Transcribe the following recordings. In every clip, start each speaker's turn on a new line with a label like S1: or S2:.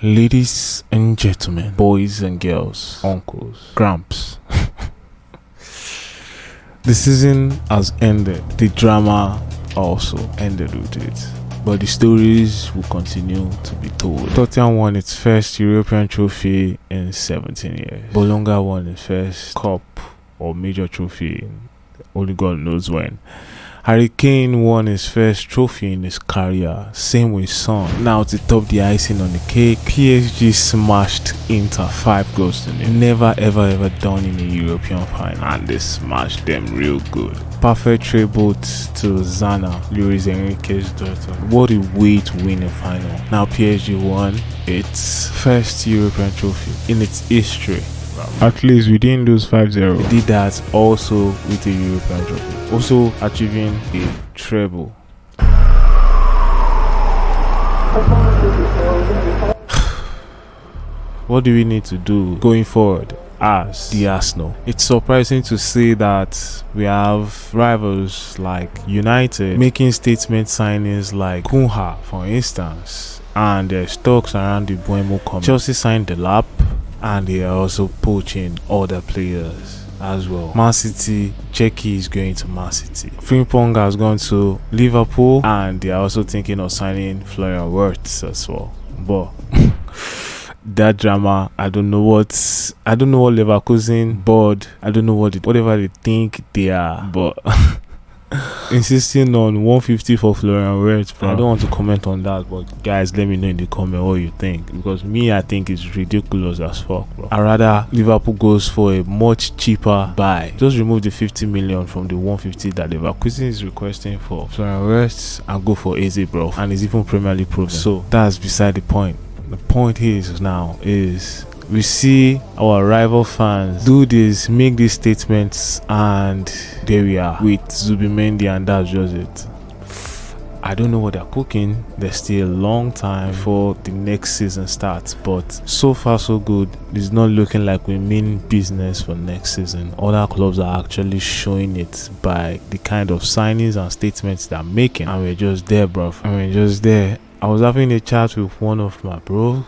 S1: Ladies and gentlemen, boys and girls, uncles, gramps. The season has ended. The drama also ended with it. But the stories will continue to be told. Tottenham won its first European trophy in 17 years. Bologna won its first cup or major trophy in only God knows when. Harry Kane won his first trophy in his career, same with Son. Now to top the icing on the cake, PSG smashed Inter 5 goals to nil. Never ever done in a European final, and they smashed them real good. Perfect tribute to Zana, Luis Enrique's daughter. What a way to win a final. Now PSG won its first European trophy in its history. At least we didn't lose 5-0. We did that also with a European trophy. Also achieving a treble. What do we need to do going forward as the Arsenal? It's surprising to see that we have rivals like United making statement signings like Cunha, for instance, and there's talks around the Bumo coming. Chelsea signed the lap, and they are also poaching other players as well. Man City, Czechia is going to Man City. Pong has gone to Liverpool, and they are also thinking of signing Florian Wirtz as well. But that drama, I don't know what Leverkusen board, I don't know whatever they think they are, but insisting on 150 for Florian Wirtz, bro. I don't want to comment on that, but guys, let me know in the comment what you think, because I think it's ridiculous as fuck, bro. I rather Liverpool goes for a much cheaper buy. Just remove the 50 million from the 150 that Leverkusen is requesting for Florian Wirtz and go for Eze, bro. And it's even Premier League proven. So that's beside the point. The point is now is we see our rival fans do this, make these statements, and there we are with Zubimendi, and that's just it. I don't know what they're cooking. There's still a long time before the next season starts, but so far so good. It's not looking like we mean business for next season. Other clubs are actually showing it by the kind of signings and statements they're making, and we're just there, bro. I was having a chat with one of my bro.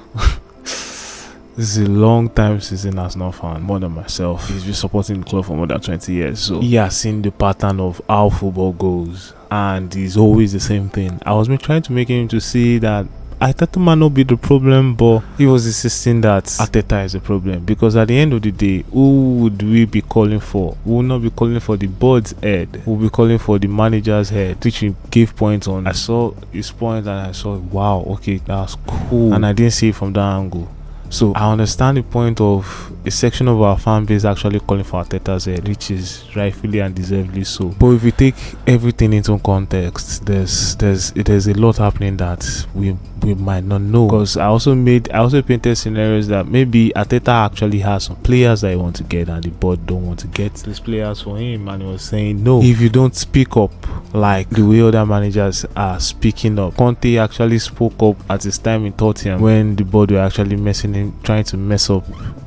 S1: This is a long time season Arsenal fan, more than myself. He's been supporting the club for more than 20 years, so he has seen the pattern of how football goes, and it's always the same thing. I was trying to make him to see that Arteta might not be the problem, but he was insisting that Arteta is the problem, because at the end of the day, who would we be calling for? We will not be calling for the board's head. We'll be calling for the manager's head, which we gave points on. I saw his point and I saw, wow, okay, that's cool, and I didn't see it from that angle. So I understand the point of a section of our fan base actually calling for Arteta's head, which is rightfully and deservedly so. But if we take everything into context, there's a lot happening that we might not know. Because I also painted scenarios that maybe Arteta actually has some players that he wants to get, and the board don't want to get these players for him, and he was saying no, if you don't speak up like the way other managers are speaking up. Conte actually spoke up at his time in Tottenham when the board were actually trying to mess up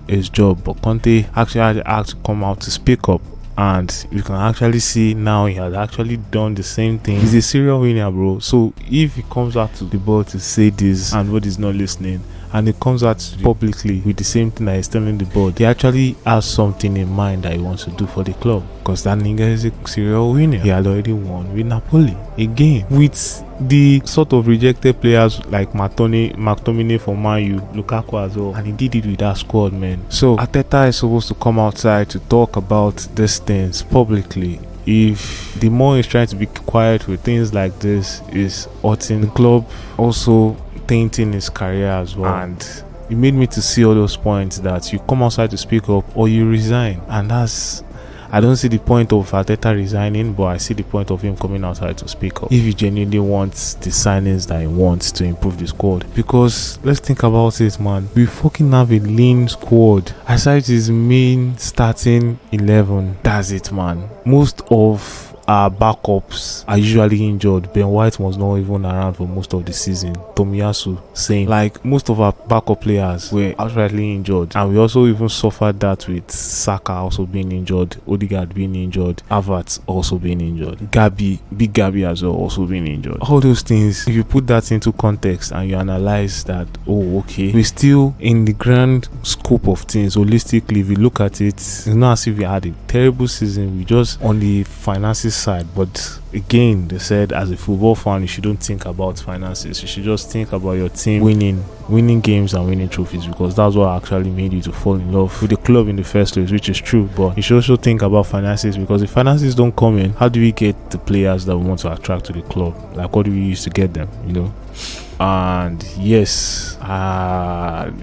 S1: his job, but Conte actually had to come out to speak up, and you can actually see now he has actually done the same thing. He's a serial winner, bro. So if he comes out to the board to say this and what is not listening, and he comes out publicly with the same thing that he's telling the board, he actually has something in mind that he wants to do for the club, because that nigga is a serial winner. He had already won with Napoli again, with the sort of rejected players like McTominay for Man U, Lukaku as well, and he did it with that squad, man. So Arteta is supposed to come outside to talk about these things publicly. If the more he's trying to be quiet with things like this, is hurting the club, also tainting his career as well. And it made me to see all those points that you come outside to speak up or you resign, and I don't see the point of Arteta resigning, but I see the point of him coming outside to speak up if he genuinely wants the signings that he wants to improve the squad. Because let's think about it, man. We fucking have a lean squad. Aside his main starting 11, that's it, man. Most of our backups are usually injured. Ben White was not even around for most of the season. Tomiyasu saying like most of our backup players were outrightly injured, and we also even suffered that with Saka also being injured, Odegaard being injured, Havertz also being injured, Big Gabby as well also being injured. All those things, if you put that into context and you analyze that, oh okay, we still in the grand scope of things holistically, if you look at it, it's not as if we had a terrible season. We just on the finances side, but again, they said as a football fan, you shouldn't think about finances. You should just think about your team winning games and winning trophies, because that's what actually made you to fall in love with the club in the first place, which is true. But you should also think about finances, because if finances don't come in, how do we get the players that we want to attract to the club? Like, what do we use to get them, you know? And yes,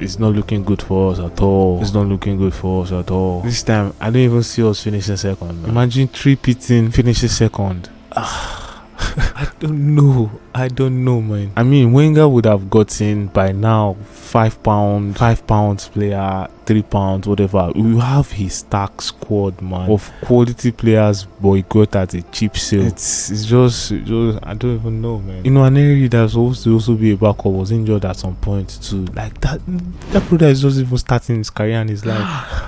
S1: it's not looking good for us at all. It's not looking good for us at all. This time, I don't even see us finishing second. Imagine three-pitting finishing second. I don't know, man. I mean, Wenger would have gotten by now £5 player, £3, whatever. We have his stack squad, man, of quality players, but he got at a cheap sale. It's just I don't even know, man. You know, an area that's supposed to also be a backup was injured at some point too. Like that brother is just even starting his career and his life.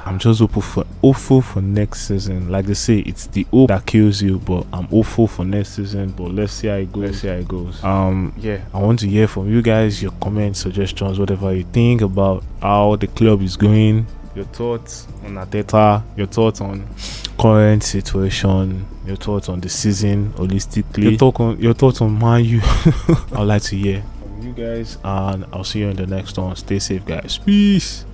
S1: I'm just hopeful for next season. Like they say, it's the hope that kills you, but I'm hopeful for next season. But let's see how it goes. Yeah, I want to hear from you guys, your comments, suggestions, whatever you think about how the club is going, your thoughts on Arteta, your thoughts on current situation, your thoughts on the season holistically, your thoughts on Man U. I'd like to hear from you guys, and I'll see you in the next one. Stay safe, guys. Peace.